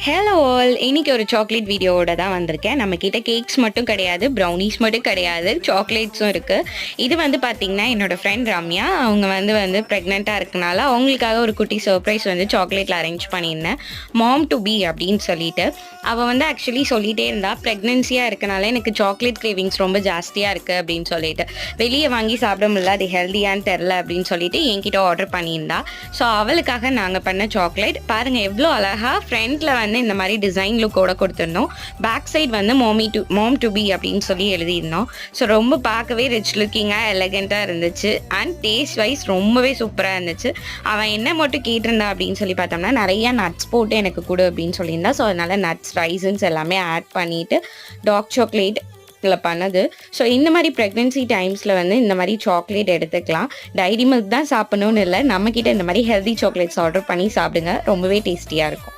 Hello all, இன்னைக்கு ஒரு chocolate வீடியோவோட தான் வந்திருக்கேன். நம்மக்கிட்ட கேக்ஸ் மட்டும் கிடையாது, ப்ரௌனீஸ் மட்டும் கிடையாது, சாக்லேட்ஸும் இருக்குது. இது வந்து பார்த்திங்கன்னா என்னோடய ஃப்ரெண்ட் ரம்யா. அவங்க வந்து ப்ரெக்னெண்ட்டாக இருக்கனால அவங்களுக்காக ஒரு குட்டி சர்ப்ரைஸ் வந்து சாக்லேட்டில் அரேஞ்ச் பண்ணியிருந்தேன். மாம் டு பி அப்படின்னு சொல்லிட்டு அவள் வந்து ஆக்சுவலி சொல்லிகிட்டே இருந்தா, ப்ரெக்னென்சியாக இருக்கனால எனக்கு சாக்லேட் கிரேவிங்ஸ் ரொம்ப ஜாஸ்தியாக இருக்குது அப்படின்னு சொல்லிட்டு. வெளியே வாங்கி சாப்பிட முடியல, அது ஹெல்தியான்னு தெரில அப்படின்னு சொல்லிட்டு என்கிட்ட ஆர்டர் பண்ணியிருந்தா. ஸோ அவளுக்காக நாங்கள் பண்ண சாக்லேட் பாருங்கள் எவ்வளோ அழகாக ஃப்ரண்ட்டில் வந்து இந்த மாதிரி டிசைன் லுக்கோட கொடுத்துருந்தோம். பேக் சைட் வந்து மாம் டு பி அப்படின்னு சொல்லி எழுதியிருந்தோம். ஸோ ரொம்ப பார்க்கவே ரிச் லுக்கிங்காக எலகெண்ட்டாக இருந்துச்சு. அண்ட் டேஸ்ட் வைஸ் ரொம்பவே சூப்பராக இருந்துச்சு. அவன் என்ன மட்டும் கேட்டிருந்தா அப்படின்னு சொல்லி பார்த்தோம்னா, நிறையா நட்ஸ் போட்டு எனக்கு கொடு அப்படின்னு சொல்லியிருந்தா. ஸோ அதனால் நட்ஸ் ரைசன்ஸ் எல்லாமே ஆட் பண்ணிவிட்டு டார்க் சாக்லேட் பண்ணது. ஸோ இந்த மாதிரி ப்ரெக்னென்சி டைம்ஸில் வந்து இந்த மாதிரி சாக்லேட் எடுத்துக்கலாம். டைரி மில்க் தான் சாப்பிடணும்னு இல்லை, நம்மக்கிட்ட இந்த மாதிரி ஹெல்தி சாக்லேட்ஸ் ஆர்டர் பண்ணி சாப்பிடுங்க, ரொம்பவே டேஸ்டியாக இருக்கும்.